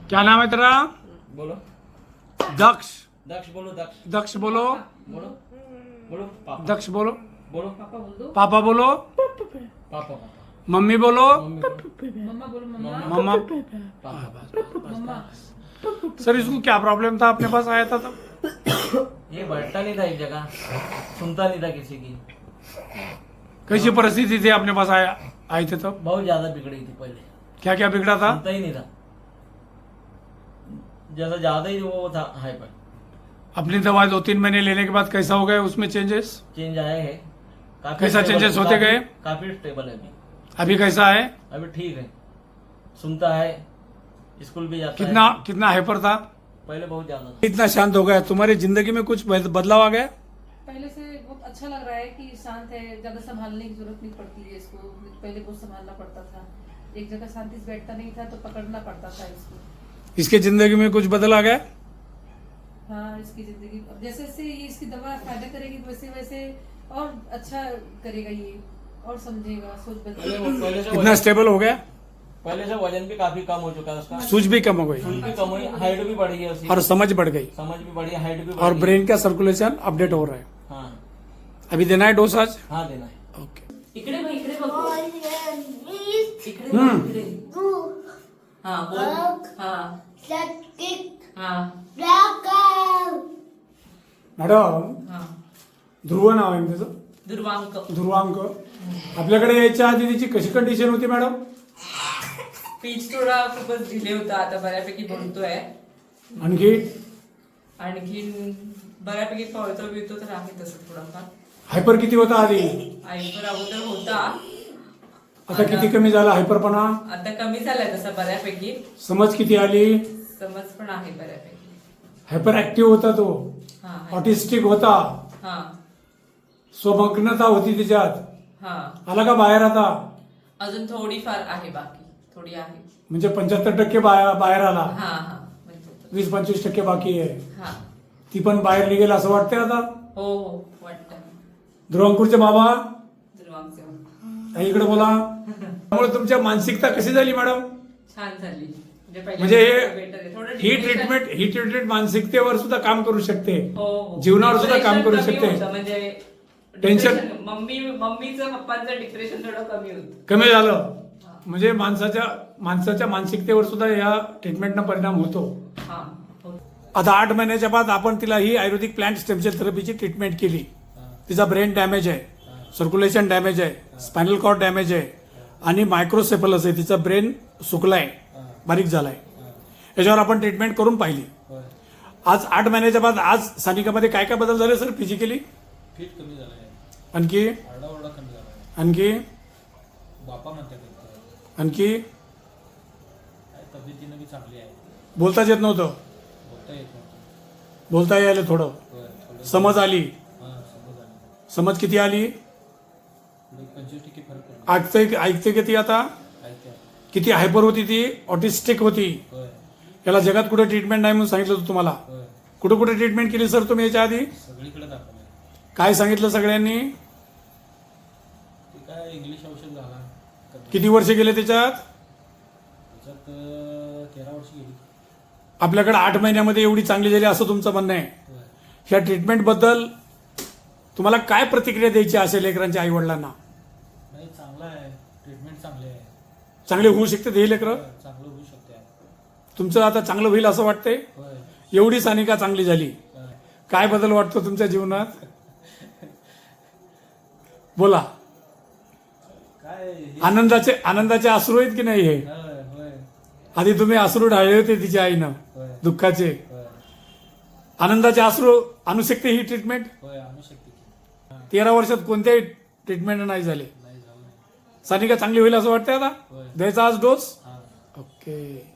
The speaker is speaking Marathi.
क्या नाम है तेरा? बोलो। दक्ष। दक्ष बोलो। दक्ष दक्ष बोलो। बोलो। बोलो पापा। दक्ष बोलो। बोलो पापा बोल दो। पापा बोलो। पापा पापा। मम्मी बोलो। मम्मा बोलो मम्मा। मम्मा। मम्मा। सर इसको क्या प्रॉब्लम था, अपने पास आया था तब? ये बैठता नहीं था एक जगह, सुनता नहीं था किसी की। कैसी परिस्थिति थी अपने पास आए थे तब? बहुत ज्यादा बिगड़ी थी पहले। क्या क्या बिगड़ा था? सुनता ही नहीं था, जैसा ज्यादा ही वो था हाइपर। अपनी दवा 2-3 महीने लेने के बाद कैसा हो गया, उसमें चेंजेस चेंज आए हैं काफी। कैसा स्टेबल- changes होते गए? काफी स्टेबल है अभी। अभी कैसा है? अभी ठीक है, सुनता है, स्कूल भी जाता कितना है। कितना हाइपर था? पहले बहुत ज्यादा था। इतना शांत हो गया? तुम्हारी जिंदगी में कुछ बदलाव आ गया? पहले से बहुत अच्छा लग रहा है कि शांत है, ज्यादा संभालने की जरूरत नहीं पड़ती है इसको। पहले बहुत संभालना पड़ता था, एक जगह शांति से बैठता नहीं था तो पकड़ना पड़ता था इसको। इसके जिंदगी में कुछ बदल आ गया? हाँ, इसकी जिंदगी अब जैसे जैसे ये इसकी दवा फायदा करेगी वैसे वैसे और अच्छा करेगा ये, और समझेगा, सोच बदलेगी। इतना स्टेबल हो गया? पहले से वजन भी काफी कम हो चुका है उसका। सूझ भी कम हो गई सूझ भी कम हुई, हाइट भी बढ़ी है उसकी। और समझ बढ़ गई समझ भी बढ़ी है, हाइट भी बढ़ी और है। ब्रेन का सर्कुलेशन अपडेट हो रहा है। हाँ अभी देना है डोज आज? हाँ देना है। ओके। इकडे बघ, इकडे बघ, इकडे बघ, हम्म। इकडे। हाँ बोल। हाँ हाँ मॅडम, हाँ। ध्रुव नाव आहे ना त्याचं? दुर्वांक ध्रुवांक. आपल्याकडे यायच्या आधी त्याची कशी कंडिशन होती मॅडम? स्पीच थोडा खूपच डिले होता, आता बऱ्यापैकी बोलतोय. आणखी आणखीन बऱ्यापैकी पळतो बिळतो तर आहे तसं थोडाफार. हायपर किती होता आधी? आईवर अगोदर होता, आता किती कमी झाला हायपरपणा? आता कमी झालाय तसा बऱ्यापैकी. समज किती आली? समज पण आहे बऱ्यापैकी. हायपर ऍक्टिव्ह होता तो, हा ऑटिस्टिक होता, हा स्वमग्नता होती त्याच्यात. हा. आला का बाहेर आता? अजून थोडीफार आहे, बाकी थोडी आहे. म्हणजे 75% बाहेर आला, हा हा म्हणजे 20-25% बाकी आहे. हा. ती पण बाहेर निघेल असं वाटतंय आता? हो हो वाटतं. ध्रुवांकुरचे बाबा दुर्वांक इकडे बोला. त्यामुळे तुमच्या मानसिकता कशी झाली मॅडम? छान झाली. म्हणजे better आहे. थोडं ही depression- ट्रीटमेंट मानसिकतेवर सुद्धा काम करू शकते, हो, हो. जीवनावर सुद्धा काम करू Depression कमी शकते. होतं, म्हणजे टेन्शन- depression- मम्मीचं पप्पांचं डिप्रेशन थोडं कमी होतं. कमी झालं. म्हणजे माणसाच्या मानसिकतेवर सुद्धा या ट्रीटमेंटनं परिणाम होतो. हा हो. आता 8 महिन्याच्या बाद आपण तिला ही आयुर्वेदिक प्लांट स्टेमसेल थेरपीची ट्रीटमेंट केली. तिचा ब्रेन डॅमेज आहे, सर्क्युलेशन डॅमेज आहे, स्पायनल कॉर्ड डॅमेज आहे आणि मायक्रोसेफलस आहे. तिचा ब्रेन सुकलाय, बारीक झालाय. याच्यावर आपण ट्रीटमेंट करून पाहिली. आज 8 महिन्याच्या बाद आज सानिकामध्ये काय काय बदल झाले सर फिजिकली? फीट कमी झालाय, आणखी आरडाओरडा कमी झालाय, आणखी बापा म्हणतात आणखी काय तब्येतीनं बी चांगली आहे. बोलताच येत नव्हतं, बोलता येत नव्हतं. बोलता यायला थोडं. थोडं समज आली. समज आली. समज किती आली? थोडं 25% फरक पडला. ऐकते किती आता? ऐकते. किती हायपर होती ती? ऑटिस्टिक होती. होय याला जगात कुठे ट्रीटमेंट नाही म्हणून सांगितलं होतं तुम्हाला. होय कुठे कुठे ट्रीटमेंट केली सर तुम्ही याच्या आधी? सगळीकडे दाखवलंय. काय सांगितलं सगळ्यांनी? ते काय इंग्लिश औषध झाला. किती वर्ष गेले त्याच्यात? त्याच्यात 13 वर्ष गेली. आपल्याकडे 8 महिन्यामध्ये एवढी चांगली झाली असं तुमचं म्हणणं आहे. होय. ह्या ट्रीटमेंटबद्दल तुम्हाला काय प्रतिक्रिया द्यायची असेल लेकरांच्या आई वडिलांना? नाही, चांगला आहे ट्रीटमेंट, चांगली आहे. चांगले होऊ शकते हे लेकरं? चांगलं होऊ शकते. तुमचं आता चांगलं होईल असं वाटतंय? होय एवढी सानिका चांगली झाली, होय. काय बदल वाटतो तुमच्या जीवनात? बोला. काय हे- आनंदाचे अश्रू आहेत की नाही हे? होय होय आधी तुम्ही अश्रू ढाळले होते तिच्या आईनं, होय दुःखाचे. होय आनंदाचे अश्रू आणू शकते ही ट्रीटमेंट? होय आणू शकते की. 13 वर्षात कोणत्याही ट्रीटमेंट नाही झाले. नाही झालं नाही. सानिका चांगली होईल असं वाटतंय आता? होय. द्यायचा आज डोस? हा. ओके.